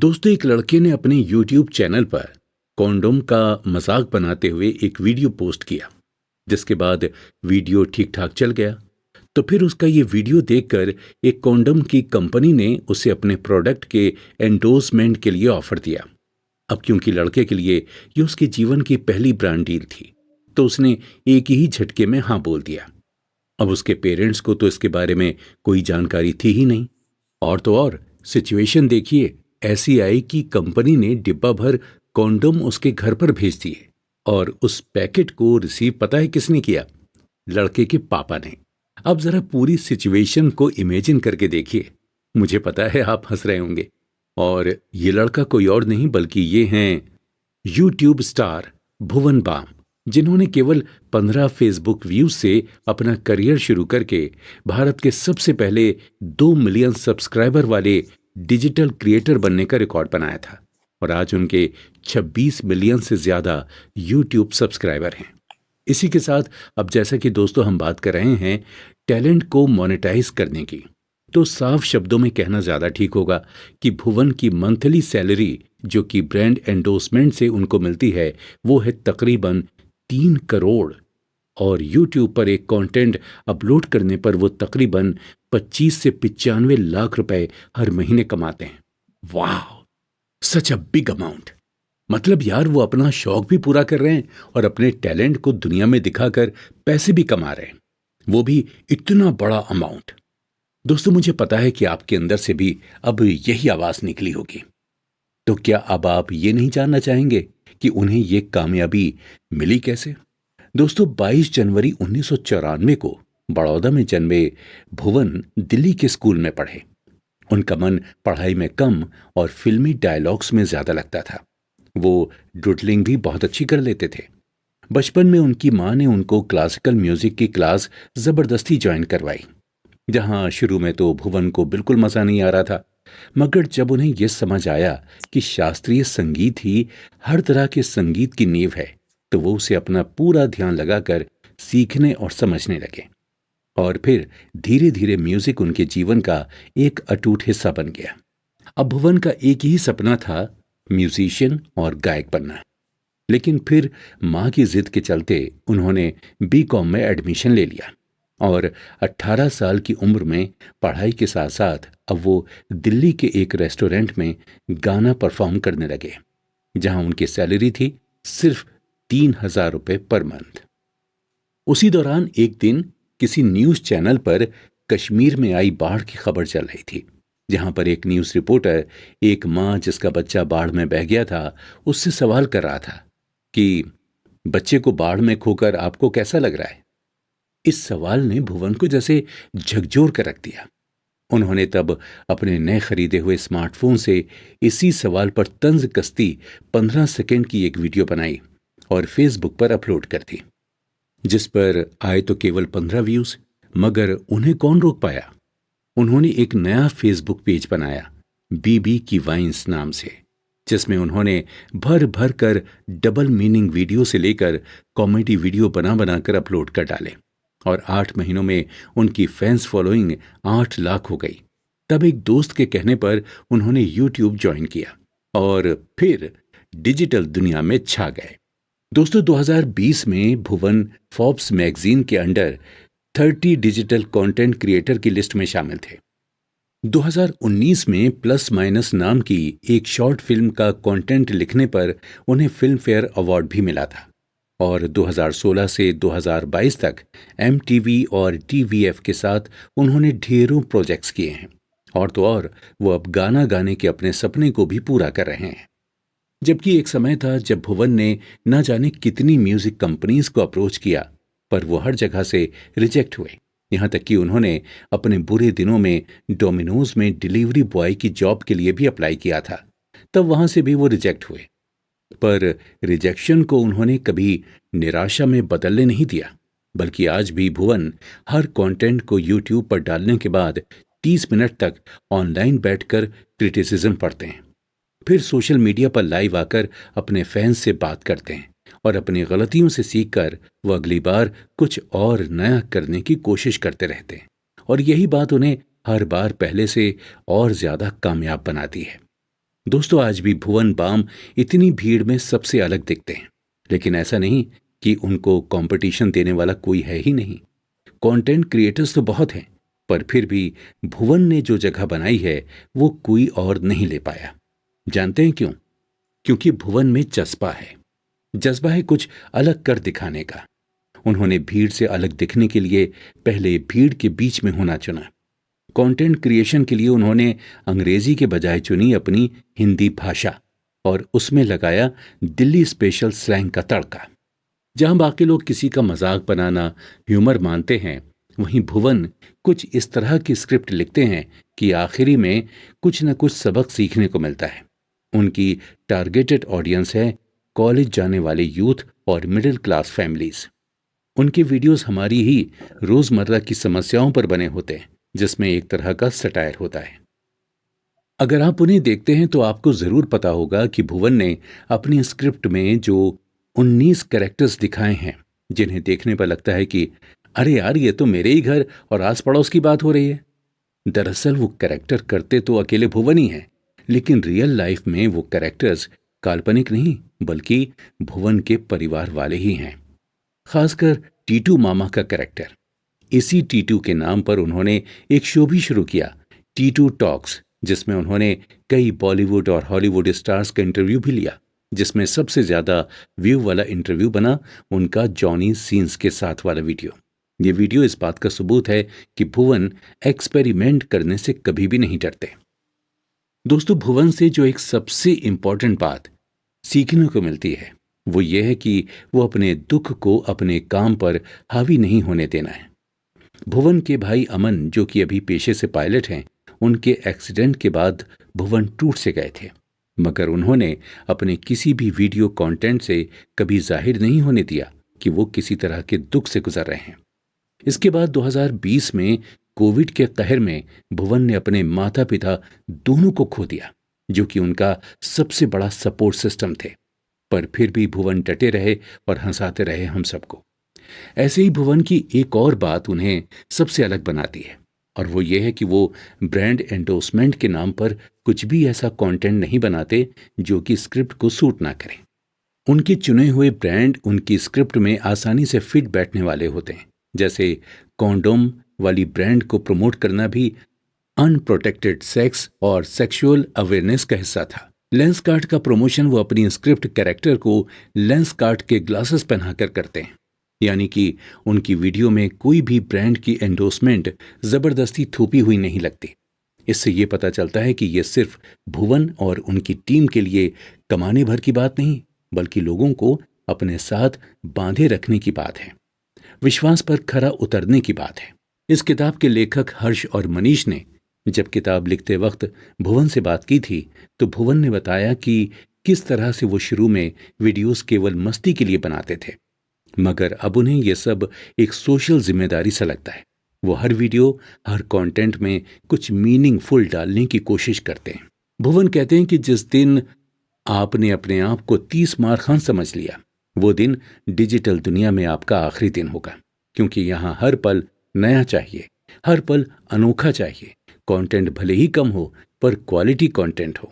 दोस्तों, एक लड़के ने अपने YouTube चैनल पर कॉन्डोम का मजाक बनाते हुए एक वीडियो पोस्ट किया, जिसके बाद वीडियो ठीक ठाक चल गया। तो फिर उसका ये वीडियो देखकर एक कॉन्डोम की कंपनी ने उसे अपने प्रोडक्ट के एंडोर्समेंट के लिए ऑफर दिया। अब क्योंकि लड़के के लिए ये उसके जीवन की पहली ब्रांड डील थी, तो उसने एक ही झटके में हाँ बोल दिया। अब उसके पेरेंट्स को तो इसके बारे में कोई जानकारी थी ही नहीं। और तो और सिचुएशन देखिए, ऐसी आई कि कंपनी ने डिब्बा भर कॉन्डोम उसके घर पर भेज दिए। और उस पैकेट को रिसीव पता है किसने किया? लड़के के पापा ने। अब जरा पूरी सिचुएशन को इमेजिन करके देखिए। मुझे पता है आप हंस रहे होंगे। और ये लड़का कोई और नहीं बल्कि ये हैं यूट्यूब स्टार भुवन बाम, जिन्होंने केवल 15 फेसबुक व्यूज से अपना करियर शुरू करके भारत के सबसे पहले 2 मिलियन सब्सक्राइबर वाले डिजिटल क्रिएटर बनने का रिकॉर्ड बनाया था। और आज उनके 26 मिलियन से ज्यादा यूट्यूब सब्सक्राइबर हैं। इसी के साथ अब जैसा कि दोस्तों हम बात कर रहे हैं टैलेंट को मोनेटाइज करने की, तो साफ शब्दों में कहना ज्यादा ठीक होगा कि भुवन की मंथली सैलरी जो कि ब्रांड एंडोर्समेंट से उनको मिलती है, वो है तकरीबन 3 करोड़। और यूट्यूब पर एक कंटेंट अपलोड करने पर वो तकरीबन 25 से 95 लाख रुपए हर महीने कमाते हैं। वाह, सच अ बिग अमाउंट। मतलब यार, वो अपना शौक भी पूरा कर रहे हैं और अपने टैलेंट को दुनिया में दिखाकर पैसे भी कमा रहे हैं, वो भी इतना बड़ा अमाउंट। दोस्तों, मुझे पता है कि आपके अंदर से भी अब यही आवाज निकली होगी। तो क्या अब आप ये नहीं जानना चाहेंगे कि उन्हें ये कामयाबी मिली कैसे? दोस्तों, 22 जनवरी 1994 को बड़ौदा में जन्मे भुवन दिल्ली के स्कूल में पढ़े। उनका मन पढ़ाई में कम और फिल्मी डायलॉग्स में ज्यादा लगता था। वो डुडलिंग भी बहुत अच्छी कर लेते थे। बचपन में उनकी माँ ने उनको क्लासिकल म्यूजिक की क्लास जबरदस्ती ज्वाइन करवाई, जहां शुरू में तो भुवन को बिल्कुल मजा नहीं आ रहा था। मगर जब उन्हें यह समझ आया कि शास्त्रीय संगीत ही हर तरह के संगीत की नींव है, तो वो उसे अपना पूरा ध्यान लगाकर सीखने और समझने लगे। और फिर धीरे धीरे म्यूजिक उनके जीवन का एक अटूट हिस्सा बन गया। अब भुवन का एक ही सपना था, म्यूजिशियन और गायक बनना। लेकिन फिर माँ की जिद के चलते उन्होंने बीकॉम में एडमिशन ले लिया और 18 साल की उम्र में पढ़ाई के साथ साथ अब वो दिल्ली के एक रेस्टोरेंट में गाना परफॉर्म करने लगे, जहां उनकी सैलरी थी सिर्फ 3,000 रुपए पर मंथ। उसी दौरान एक दिन किसी न्यूज चैनल पर कश्मीर में आई बाढ़ की खबर चल रही थी, जहां पर एक न्यूज रिपोर्टर एक मां जिसका बच्चा बाढ़ में बह गया था, उससे सवाल कर रहा था कि बच्चे को बाढ़ में खोकर आपको कैसा लग रहा है? इस सवाल ने भुवन को जैसे झकझोर कर रख दिया। उन्होंने तब अपने नए खरीदे हुए स्मार्टफोन से इसी सवाल पर तंज कसती 15 सेकंड की एक वीडियो बनाई और फेसबुक पर अपलोड कर दी, जिस पर आए तो केवल 15 व्यूज। मगर उन्हें कौन रोक पाया? उन्होंने एक नया फेसबुक पेज बनाया, बीबी की वाइन्स नाम से, जिसमें उन्होंने भर भर कर डबल मीनिंग वीडियो से लेकर कॉमेडी वीडियो बना बनाकर अपलोड कर डाले। और 8 महीनों में उनकी फैंस फॉलोइंग 8 लाख हो गई। तब एक दोस्त के कहने पर उन्होंने यूट्यूब ज्वाइन किया और फिर डिजिटल दुनिया में छा गए। दोस्तों, 2020 में भुवन फोर्ब्स मैगजीन के अंडर 30 डिजिटल कंटेंट क्रिएटर की लिस्ट में शामिल थे। 2019 में प्लस माइनस नाम की एक शॉर्ट फिल्म का कंटेंट लिखने पर उन्हें फिल्म फेयर अवार्ड भी मिला था। और 2016 से 2022 तक MTV और TVF के साथ उन्होंने ढेरों प्रोजेक्ट्स किए हैं। और तो और वो अब गाना गाने के अपने सपने को भी पूरा कर रहे हैं। जबकि एक समय था जब भुवन ने न जाने कितनी म्यूजिक कंपनीज को अप्रोच किया, पर वो हर जगह से रिजेक्ट हुए। यहाँ तक कि उन्होंने अपने बुरे दिनों में डोमिनोज में डिलीवरी बॉय की जॉब के लिए भी अप्लाई किया था, तब वहां से भी वो रिजेक्ट हुए। पर रिजेक्शन को उन्होंने कभी निराशा में बदलने नहीं दिया, बल्कि आज भी भुवन हर कंटेंट को यूट्यूब पर डालने के बाद 30 मिनट तक ऑनलाइन बैठकर क्रिटिसिज्म पढ़ते हैं। फिर सोशल मीडिया पर लाइव आकर अपने फैंस से बात करते हैं और अपनी गलतियों से सीखकर वो अगली बार कुछ और नया करने की कोशिश करते रहते हैं। और यही बात उन्हें हर बार पहले से और ज्यादा कामयाब बनाती है। दोस्तों, आज भी भुवन बाम इतनी भीड़ में सबसे अलग दिखते हैं, लेकिन ऐसा नहीं कि उनको कंपटीशन देने वाला कोई है ही नहीं। कंटेंट क्रिएटर्स तो बहुत हैं, पर फिर भी भुवन ने जो जगह बनाई है वो कोई और नहीं ले पाया। जानते हैं क्यों? क्योंकि भुवन में जज्बा है कुछ अलग कर दिखाने का। उन्होंने भीड़ से अलग दिखने के लिए पहले भीड़ के बीच में होना चुना। कंटेंट क्रिएशन के लिए उन्होंने अंग्रेजी के बजाय चुनी अपनी हिंदी भाषा, और उसमें लगाया दिल्ली स्पेशल स्लैंग का तड़का। जहां बाकी लोग किसी का मजाक बनाना ह्यूमर मानते हैं, वहीं भुवन कुछ इस तरह की स्क्रिप्ट लिखते हैं कि आखिरी में कुछ न कुछ सबक सीखने को मिलता है। उनकी टारगेटेड ऑडियंस है कॉलेज जाने वाले यूथ और मिडिल क्लास फैमिलीज। उनके वीडियोस हमारी ही रोजमर्रा की समस्याओं पर बने होते हैं, जिसमें एक तरह का सटायर होता है। अगर आप उन्हें देखते हैं तो आपको जरूर पता होगा कि भुवन ने अपनी स्क्रिप्ट में जो 19 कैरेक्टर्स दिखाए हैं, जिन्हें देखने पर लगता है कि अरे यार, ये तो मेरे ही घर और आस पड़ोस की बात हो रही है। दरअसल वो कैरेक्टर करते तो अकेले भुवन ही हैं, लेकिन रियल लाइफ में वो कैरेक्टर्स काल्पनिक नहीं, बल्कि भुवन के परिवार वाले ही हैं। खासकर टीटू मामा का कैरेक्टर। इसी टीटू के नाम पर उन्होंने एक शो भी शुरू किया, टीटू टॉक्स, जिसमें उन्होंने कई बॉलीवुड और हॉलीवुड स्टार्स का इंटरव्यू भी लिया, जिसमें सबसे ज्यादा व्यू वाला इंटरव्यू बना उनका जॉनी सीन्स के साथ वाला वीडियो। ये वीडियो इस बात का सबूत है कि भुवन एक्सपेरिमेंट करने से कभी भी नहीं डरते। दोस्तों, भुवन से जो एक सबसे इंपॉर्टेंट बात सीखने को मिलती है वो ये है कि वो अपने दुख को अपने काम पर हावी नहीं होने देना है। भुवन के भाई अमन, जो कि अभी पेशे से पायलट हैं, उनके एक्सीडेंट के बाद भुवन टूट से गए थे, मगर उन्होंने अपने किसी भी वीडियो कंटेंट से कभी जाहिर नहीं होने दिया कि वो किसी तरह के दुख से गुजर रहे हैं। इसके बाद 2020 में कोविड के कहर में भुवन ने अपने माता पिता दोनों को खो दिया, जो कि उनका सबसे बड़ा सपोर्ट सिस्टम थे। पर फिर भी भुवन डटे रहे और हंसाते रहे हम सबको। ऐसे ही भुवन की एक और बात उन्हें सबसे अलग बनाती है, और वो ये है कि वो ब्रांड एंडोर्समेंट के नाम पर कुछ भी ऐसा कंटेंट नहीं बनाते जो कि स्क्रिप्ट को सूट ना करे। उनके चुने हुए ब्रांड उनकी स्क्रिप्ट में आसानी से फिट बैठने वाले होते हैं। जैसे कॉन्डोम वाली ब्रांड को प्रमोट करना भी अनप्रोटेक्टेड सेक्स और सेक्सुअल अवेयरनेस का हिस्सा था। लेंस कार्ट का प्रमोशन वो अपनी स्क्रिप्ट कैरेक्टर को लेंस कार्ट के ग्लासेस पहनाकर करते हैं, यानी कि उनकी वीडियो में कोई भी ब्रांड की एंडोर्समेंट जबरदस्ती थोपी हुई नहीं लगती। इससे ये पता चलता है कि ये सिर्फ भुवन और उनकी टीम के लिए कमाने भर की बात नहीं, बल्कि लोगों को अपने साथ बांधे रखने की बात है, विश्वास पर खरा उतरने की बात है। इस किताब के लेखक हर्ष और मनीष ने जब किताब लिखते वक्त भुवन से बात की थी, तो भुवन ने बताया कि किस तरह से वो शुरू में वीडियोस केवल मस्ती के लिए बनाते थे, मगर अब उन्हें यह सब एक सोशल जिम्मेदारी सा लगता है। वो हर वीडियो, हर कंटेंट में कुछ मीनिंगफुल डालने की कोशिश करते हैं। भुवन कहते हैं कि जिस दिन आपने अपने आप को 30 मार खान समझ लिया, वो दिन डिजिटल दुनिया में आपका आखिरी दिन होगा, क्योंकि यहाँ हर पल नया चाहिए, हर पल अनोखा चाहिए। कंटेंट भले ही कम हो, पर क्वालिटी कंटेंट हो।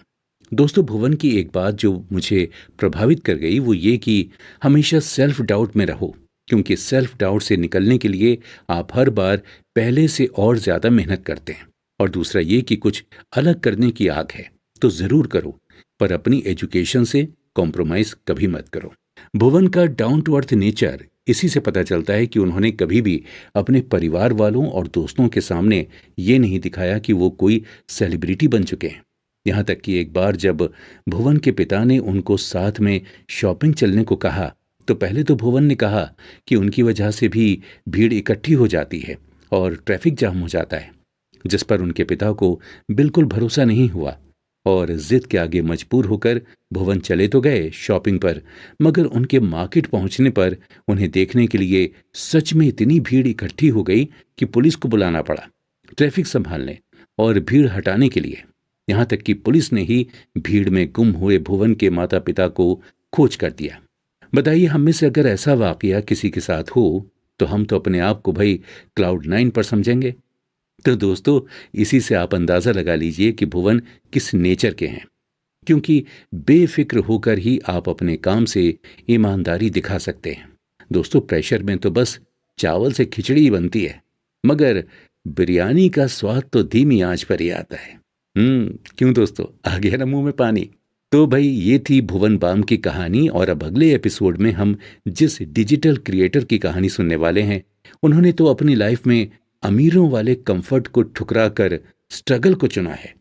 दोस्तों, भुवन की एक बात जो मुझे प्रभावित कर गई वो ये कि हमेशा सेल्फ डाउट में रहो, क्योंकि सेल्फ डाउट से निकलने के लिए आप हर बार पहले से और ज्यादा मेहनत करते हैं। और दूसरा ये कि कुछ अलग करने की आग है तो जरूर करो, पर अपनी एजुकेशन से कॉम्प्रोमाइज कभी मत करो। भुवन का डाउन टू अर्थ नेचर इसी से पता चलता है कि उन्होंने कभी भी अपने परिवार वालों और दोस्तों के सामने ये नहीं दिखाया कि वो कोई सेलिब्रिटी बन चुके हैं। यहाँ तक कि एक बार जब भुवन के पिता ने उनको साथ में शॉपिंग चलने को कहा, तो पहले तो भुवन ने कहा कि उनकी वजह से भी भीड़ इकट्ठी हो जाती है और ट्रैफिक जाम हो जाता है, जिस पर उनके पिता को बिल्कुल भरोसा नहीं हुआ और जिद के आगे मजबूर होकर भुवन चले तो गए शॉपिंग पर, मगर उनके मार्केट पहुंचने पर उन्हें देखने के लिए सच में इतनी भीड़ इकट्ठी हो गई कि पुलिस को बुलाना पड़ा ट्रैफिक संभालने और भीड़ हटाने के लिए। यहाँ तक कि पुलिस ने ही भीड़ में गुम हुए भुवन के माता पिता को खोज कर दिया। बताइए, हम में से अगर ऐसा वाकया किसी के साथ हो तो हम तो अपने आप को भाई क्लाउड 9 पर समझेंगे। तो दोस्तों, इसी से आप अंदाजा लगा लीजिए कि भुवन किस नेचर के हैं। क्योंकि बेफिक्र होकर ही आप अपने काम से ईमानदारी दिखा सकते हैं। दोस्तों, प्रेशर में तो बस चावल से खिचड़ी ही बनती है, मगर बिरयानी का स्वाद तो धीमी आंच पर ही आता है। क्यों दोस्तों, आ गया ना मुंह में पानी। तो भाई, ये थी भुवन बाम की कहानी। और अब अगले एपिसोड में हम जिस डिजिटल क्रिएटर की कहानी सुनने वाले हैं, उन्होंने तो अपनी लाइफ में अमीरों वाले कंफर्ट को ठुकरा कर स्ट्रगल को चुना है।